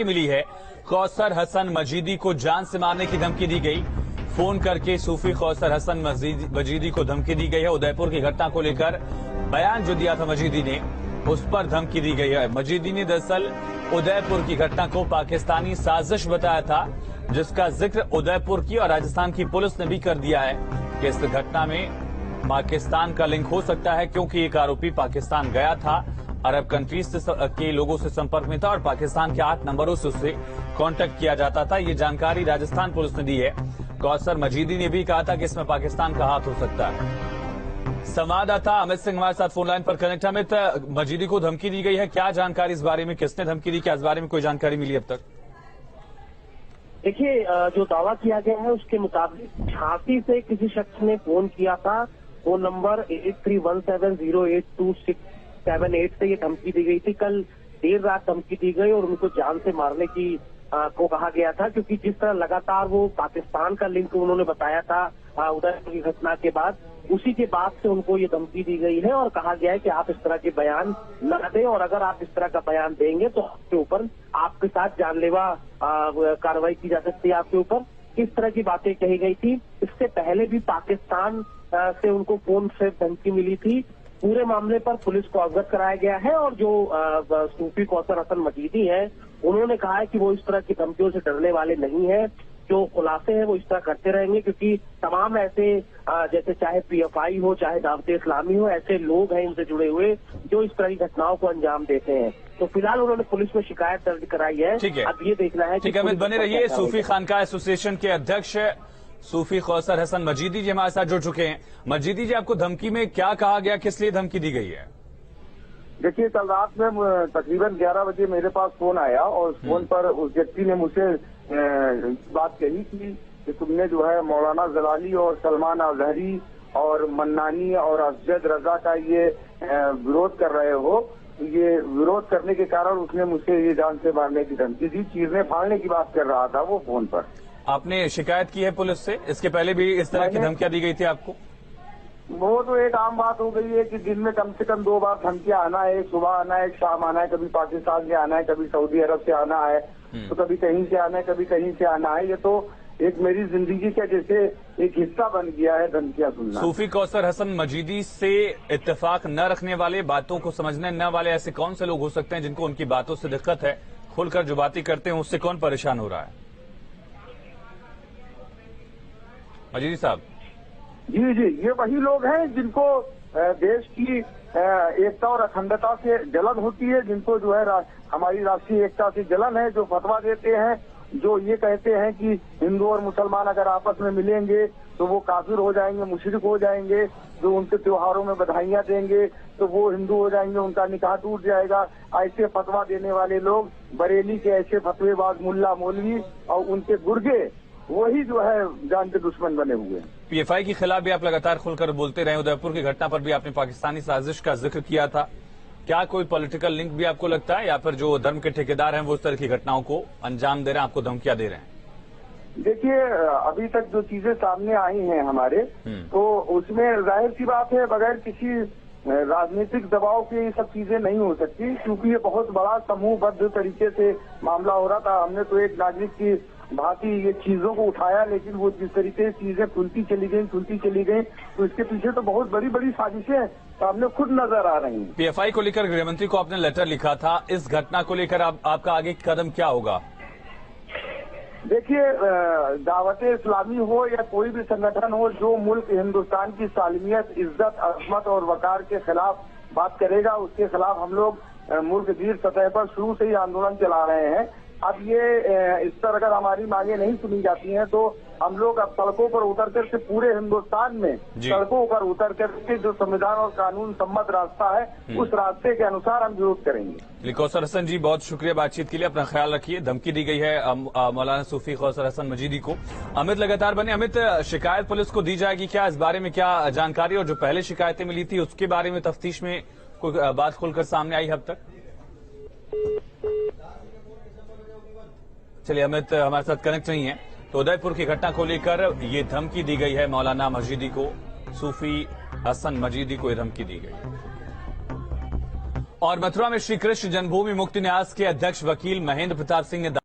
मिली है। कौसर हसन मजीदी को जान से मारने की धमकी दी गई। फोन करके सूफी कौसर हसन मजीदी को धमकी दी गई है। उदयपुर की घटना को लेकर बयान जो दिया था मजीदी ने, उस पर धमकी दी गई है। मजीदी ने दरअसल उदयपुर की घटना को पाकिस्तानी साजिश बताया था, जिसका जिक्र उदयपुर की और राजस्थान की पुलिस ने भी कर दिया है कि इस घटना में पाकिस्तान का लिंक हो सकता है, क्योंकि एक आरोपी पाकिस्तान गया था, अरब कंट्रीज के लोगों से संपर्क में था और पाकिस्तान के 8 नंबरों से उससे कांटेक्ट किया जाता था। ये जानकारी राजस्थान पुलिस ने दी है। कौसर मजीदी ने भी कहा था कि इसमें पाकिस्तान का हाथ हो सकता है। संवाददाता अमित सिंह हमारे साथ फोन लाइन पर कनेक्ट। अमित, मजीदी को धमकी दी गई है, क्या जानकारी इस बारे में, किसने धमकी दी, क्या इस बारे में कोई जानकारी मिली अब तक? देखिए, जो दावा किया गया है उसके मुताबिक झांसी से किसी शख्स ने फोन किया था। फोन नंबर 8317082678 से ये धमकी दी गई थी। कल देर रात धमकी दी गई और उनको जान से मारने की को कहा गया था, क्योंकि जिस तरह लगातार वो पाकिस्तान का लिंक उन्होंने बताया था उदयपुर की घटना के बाद, उसी के बाद से उनको ये धमकी दी गई है और कहा गया है कि आप इस तरह के बयान न दें, और अगर आप इस तरह का बयान देंगे तो आपके ऊपर, आपके साथ जानलेवा कार्रवाई की जा सकती है आपके ऊपर। किस तरह की बातें कही गई थी, इससे पहले भी पाकिस्तान से उनको फोन से धमकी मिली थी। पूरे मामले पर पुलिस को अवगत कराया गया है और जो सूफी कौसर हसन मजीदी है, उन्होंने कहा है कि वो इस तरह की धमकियों से डरने वाले नहीं है। जो खुलासे हैं वो इस तरह करते रहेंगे, क्योंकि तमाम ऐसे जैसे चाहे PFI हो, चाहे दावत इस्लामी हो, ऐसे लोग हैं इनसे जुड़े हुए जो इस तरह की घटनाओं को अंजाम देते हैं। तो फिलहाल उन्होंने पुलिस में शिकायत दर्ज कराई है। ठीक है, अब ये देखना है। ठीक है अमित, बने रहिए। सूफी खानका एसोसिएशन के अध्यक्ष सूफी कौसर हसन मजीदी जी हमारे साथ जुड़ चुके हैं। मजीदी जी, आपको धमकी में क्या कहा गया, किस लिए धमकी दी गई है? देखिए, कल रात में तकरीबन 11 बजे मेरे पास फोन आया और फोन पर उस व्यक्ति ने मुझसे बात कही कि तुमने जो है मौलाना जलाली और सलमान अजहरी और मन्नानी और अफजद रजा का ये विरोध कर रहे हो। ये विरोध करने के कारण उसने मुझसे ये जान से मारने की धमकी दी, चीजें फाड़ने की बात कर रहा था वो फोन पर। आपने शिकायत की है पुलिस से? इसके पहले भी इस तरह की धमकियां दी गई थी आपको? वो तो एक आम बात हो गई है कि दिन में कम से कम 2 बार धमकियां आना है, एक सुबह आना है, एक शाम आना है, कभी पाकिस्तान से आना है, कभी सऊदी अरब से आना है, तो कभी कहीं से आना है, कभी कहीं से आना है। ये तो एक मेरी जिंदगी का जैसे एक हिस्सा बन गया है धमकियां सुनना। सूफी कौसर हसन मजीदी से इत्तेफाक न रखने वाले, बातों को समझने न वाले ऐसे कौन से लोग हो सकते हैं जिनको उनकी बातों से दिक्कत है? खुलकर जो बातें करते हैं उससे कौन परेशान हो रहा है? मजीदी साहब जी जी, ये वही लोग हैं जिनको देश की एकता और अखंडता से जलन होती है, जिनको जो है हमारी राष्ट्रीय एकता से जलन है, जो फतवा देते हैं, जो ये कहते हैं कि हिंदू और मुसलमान अगर आपस में मिलेंगे तो वो काफिर हो जाएंगे, मुशरिक हो जाएंगे, जो उनके त्योहारों में बधाइयां देंगे तो वो हिंदू हो जाएंगे, उनका निकाह टूट जाएगा। ऐसे फतवा देने वाले लोग, बरेली के ऐसे फतवेबाज मुल्ला मौलवी और उनके गुर्गे, वही जो है जान के दुश्मन बने हुए हैं। PFI के खिलाफ भी आप लगातार खुलकर बोलते रहे। उदयपुर की घटना पर भी आपने पाकिस्तानी साजिश का जिक्र किया था। क्या कोई पॉलिटिकल लिंक भी आपको लगता है, या फिर जो धर्म के ठेकेदार हैं वो इस तरह की घटनाओं को अंजाम दे रहे हैं, आपको धमकियां दे रहे हैं? देखिए, अभी तक जो चीजें सामने आई हैं हमारे, तो उसमें जाहिर सी बात है बगैर किसी राजनीतिक दबाव के ये सब चीजें नहीं हो सकती, क्योंकि ये बहुत बड़ा समूहबद्ध तरीके से मामला हो रहा था। हमने तो एक नागरिक की भांति ये चीजों को उठाया, लेकिन वो जिस तरीके से चीजें खुलती चली गई, तो इसके पीछे तो बहुत बड़ी बड़ी साजिशें सामने खुद नजर आ रही हैं। PFI को लेकर गृहमंत्री को आपने लेटर लिखा था, इस घटना को लेकर आपका आगे कदम क्या होगा? देखिए, दावत इस्लामी हो या कोई भी संगठन हो, जो मुल्क हिंदुस्तान की सालमियत, इज्जत, अजमत और वकार के खिलाफ बात करेगा, उसके खिलाफ हम लोग मुल्क गीर सतह पर शुरू से ही आंदोलन चला रहे हैं। अब ये इस पर अगर हमारी मांगे नहीं सुनी जाती हैं तो हम लोग अब सड़कों पर उतर कर के पूरे हिंदुस्तान में सड़कों पर उतर कर के जो संविधान और कानून सम्मत रास्ता है उस रास्ते के अनुसार हम विरोध करेंगे। कौसर हसन जी, बहुत शुक्रिया बातचीत के लिए, अपना ख्याल रखिए। धमकी दी गई है मौलाना सूफी कौसर हसन मजीदी को। अमित लगातार बने। अमित, शिकायत पुलिस को दी जाएगी क्या, इस बारे में क्या जानकारी, और जो पहले शिकायतें मिली थी उसके बारे में तफ्तीश में कोई बात खुलकर सामने आई अब तक? चलिए, अमित हमारे साथ कनेक्ट नहीं है। तो उदयपुर की घटना को लेकर ये धमकी दी गई है मौलाना मजीदी को, सूफी हसन मजीदी को ये धमकी दी गई। और मथुरा में श्री कृष्ण जन्मभूमि मुक्ति न्यास के अध्यक्ष वकील महेंद्र प्रताप सिंह ने